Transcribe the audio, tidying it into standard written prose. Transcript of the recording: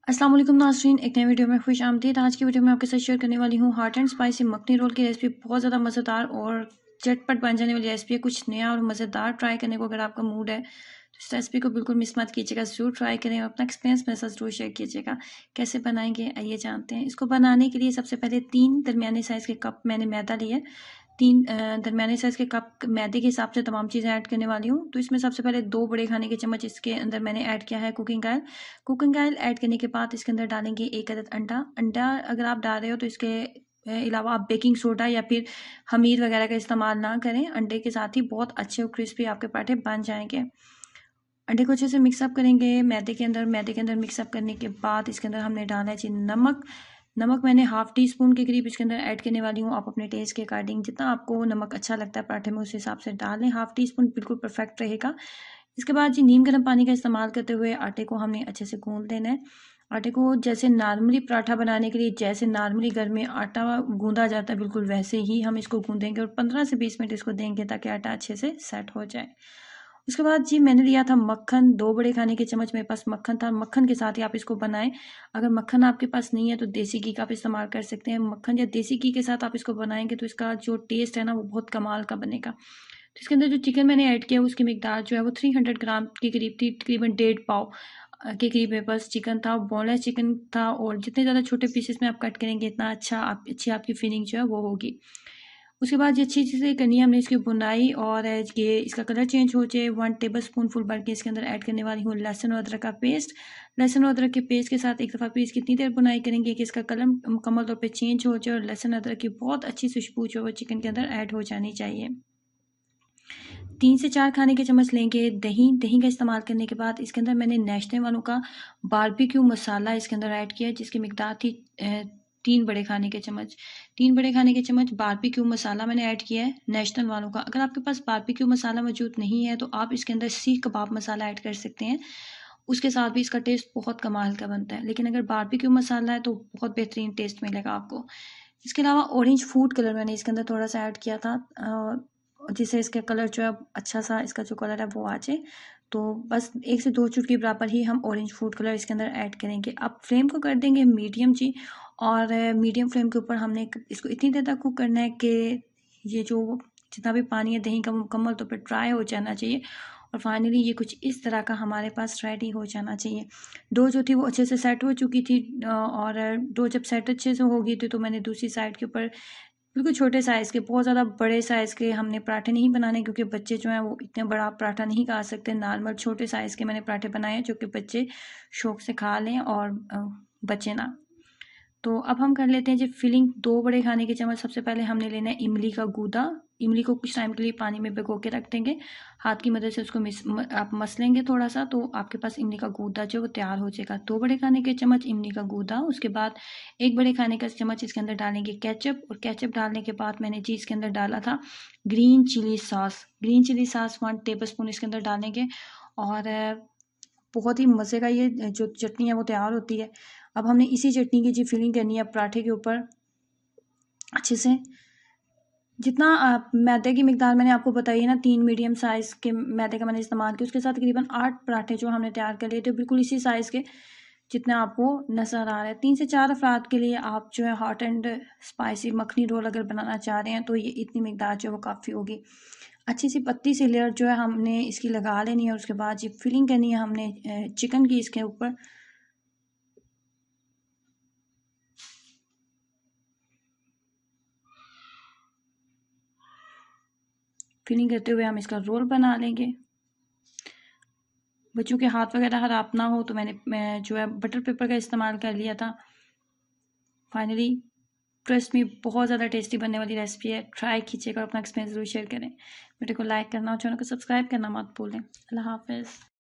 अस्सलाम वालेकुम नाज़रीन, एक नई वीडियो में खुश आमदीद। आज की वीडियो में आपके साथ शेयर करने वाली हूँ hot and spicy makhani roll की रेसिपी। बहुत ज़्यादा मज़ेदार और झटपट बन जाने वाली रेसिपी है। कुछ नया और मज़ेदार ट्राई करने को अगर आपका मूड है तो इस रेसिपी को बिल्कुल मिस मत कीजिएगा, ज़रूर ट्राई करें और अपना एक्सपीरियंस मेरे साथ ज़रूर शेयर कीजिएगा। कैसे बनाएंगे आइए जानते हैं। इसको बनाने के लिए सबसे पहले 3 दरमियाने साइज़ के कप मैंने मैदा लिया है। 3 दरमियाने साइज़ के कप मैदे के हिसाब से तमाम चीज़ें ऐड करने वाली हूँ। तो इसमें सबसे पहले 2 बड़े खाने के चम्मच इसके अंदर मैंने ऐड किया है cooking oil. Cooking oil add करने के बाद इसके अंदर डालेंगे 1 अदद अंडा। अंडा अगर आप डाल रहे हो तो इसके अलावा आप बेकिंग सोडा या फिर खमीर वगैरह का इस्तेमाल ना करें। अंडे के साथ ही बहुत अच्छे और क्रिस्पी आपके पराठे बन जाएंगे। अंडे को अच्छे से मिक्सअप करेंगे मैदे के अंदर मिक्सअप करने के बाद इसके अंदर हमने डाला है जी नमक। नमक मैंने हाफ टी स्पून के करीब इसके अंदर ऐड करने वाली हूँ। आप अपने टेस्ट के अकॉर्डिंग जितना आपको नमक अच्छा लगता है पराठे में उस हिसाब से डाल लें। हाफ टी स्पून बिल्कुल परफेक्ट रहेगा। इसके बाद जी नीम गर्म पानी का इस्तेमाल करते हुए आटे को हमने अच्छे से गूंद लेना है। आटे को जैसे नॉर्मली पराठा बनाने के लिए जैसे नॉर्मली घर में आटा गूंदा जाता है बिल्कुल वैसे ही हम इसको गूंदेंगे और 15 से 20 मिनट इसको देंगे ताकि आटा अच्छे से सेट हो जाए। उसके बाद जी मैंने लिया था मक्खन, 2 बड़े खाने के चम्मच मेरे पास मक्खन था। मक्खन के साथ ही आप इसको बनाएं। अगर मक्खन आपके पास नहीं है तो देसी घी का आप इस्तेमाल कर सकते हैं। मक्खन या देसी घी के साथ आप इसको बनाएंगे तो इसका जो टेस्ट है ना वो बहुत कमाल का बनेगा। तो इसके अंदर जो चिकन मैंने ऐड किया उसकी मिकदार जो है वो 300 ग्राम के करीब थी। तकरीबन 1.5 पाव के करीब मेरे पास चिकन था। बोनलेस चिकन था और जितने ज़्यादा छोटे पीसेस में आप कट करेंगे इतना अच्छी आपकी फीलिंग जो है वो होगी। उसके बाद ये अच्छी चीज़ें करनी है हमने इसकी बुनाई और ये इसका कलर चेंज हो जाए 1 टेबल स्पून फुल भर के इसके अंदर ऐड करने वाली हूँ लहसुन और अदरक का पेस्ट। लहसुन और अदरक के पेस्ट के साथ एक दफ़ा फिर इसकी इतनी देर बुनाई करेंगे कि इसका कलर मुकम्मल तौर पे चेंज हो जाए और लहसुन अदरक की बहुत अच्छी खुशबू जो है वो चिकन के अंदर ऐड हो जानी चाहिए। 3 से 4 खाने के चम्मच लेंगे दही। दही का इस्तेमाल करने के बाद इसके अंदर मैंने नेस्ले वालों का बारबेक्यू मसाला इसके अंदर ऐड किया जिसकी मिकदार थी 3 बड़े खाने के चम्मच। 3 बड़े खाने के चम्मच बारबेक्यू मसाला मैंने ऐड किया है नेशनल वालों का। अगर आपके पास बारबेक्यू मसाला मौजूद नहीं है तो आप इसके अंदर सीख कबाब मसाला ऐड कर सकते हैं। उसके साथ भी इसका टेस्ट बहुत कमाल का बनता है। लेकिन अगर बारबेक्यू मसाला है तो बहुत बेहतरीन टेस्ट मिलेगा आपको। इसके अलावा ऑरेंज फूड कलर मैंने इसके अंदर थोड़ा सा ऐड किया था जिससे इसका कलर जो है अच्छा सा इसका जो कलर है वो आ जाए। तो बस 1 से 2 चुटकी बराबर ही हम ऑरेंज फूड कलर इसके अंदर ऐड करेंगे। अब फ्लेम को कर देंगे मीडियम जी और मीडियम फ्लेम के ऊपर हमने इसको इतनी देर तक कुक करना है कि ये जो जितना भी पानी है दही का मुकम्मल तौर पर ड्राई हो जाना चाहिए और फाइनली ये कुछ इस तरह का हमारे पास रेडी हो जाना चाहिए। डो जो थी वो अच्छे से सेट हो चुकी थी और डो जब सेट अच्छे से हो गई थी तो मैंने दूसरी साइड के ऊपर बिल्कुल छोटे साइज़ के बहुत ज़्यादा बड़े साइज़ के हमने पराठे नहीं बनाने क्योंकि बच्चे जो हैं वो इतना बड़ा पराठा नहीं खा सकते। नॉर्मल छोटे साइज़ के मैंने पराठे बनाए हैं जो कि बच्चे शौक से खा लें और बचे ना। तो अब हम कर लेते हैं जी फिलिंग। 2 बड़े खाने के चम्मच सबसे पहले हमने लेना है इमली का गूदा। इमली को कुछ टाइम के लिए पानी में भिगो के रख देंगे। हाथ की मदद से उसको आप मस लेंगे थोड़ा सा तो आपके पास इमली का गूदा जो वो तैयार हो जाएगा। 2 बड़े खाने के चम्मच इमली का गूदा। उसके बाद 1 बड़े खाने का चम्मच इसके अंदर डालेंगे केचप और केचप डालने के बाद मैंने जी इसके अंदर डाला था green chilli sauce. Green chilli sauce 1 tablespoon इसके अंदर डालेंगे और बहुत ही मज़े का ये जो चटनी है वो तैयार होती है। अब हमने इसी चटनी की जी फिलिंग करनी है पराठे के ऊपर अच्छे से। जितना मैदे की मिकदार मैंने आपको बताई है ना 3 मीडियम साइज़ के मैदे का मैंने इस्तेमाल किया उसके साथ तकरीबन 8 पराठे जो हमने तैयार कर लिए थे बिल्कुल इसी साइज़ के जितना आपको नज़र आ रहा है। 3 से 4 अफराद के लिए आप जो है hot and spicy makhani roll अगर बनाना चाह रहे हैं तो ये इतनी मिकदार जो है वो काफ़ी होगी। अच्छी सी पतली सी लेयर जो है हमने इसकी लगा लेनी है और उसके बाद ये फिलिंग करनी है हमने चिकन की इसके ऊपर। फिलिंग करते हुए हम इसका रोल बना लेंगे। बच्चों के हाथ वगैरह खराब ना हो तो मैं जो है बटर पेपर का इस्तेमाल कर लिया था। फाइनली ट्रस्ट में बहुत ज़्यादा टेस्टी बनने वाली रेसिपी है। ट्राई कीजिएगा और अपना एक्सपीरियंस ज़रूर शेयर करें। वीडियो को लाइक करना और चैनल को सब्सक्राइब करना मत भूलें। अल्लाह हाफ़िज़।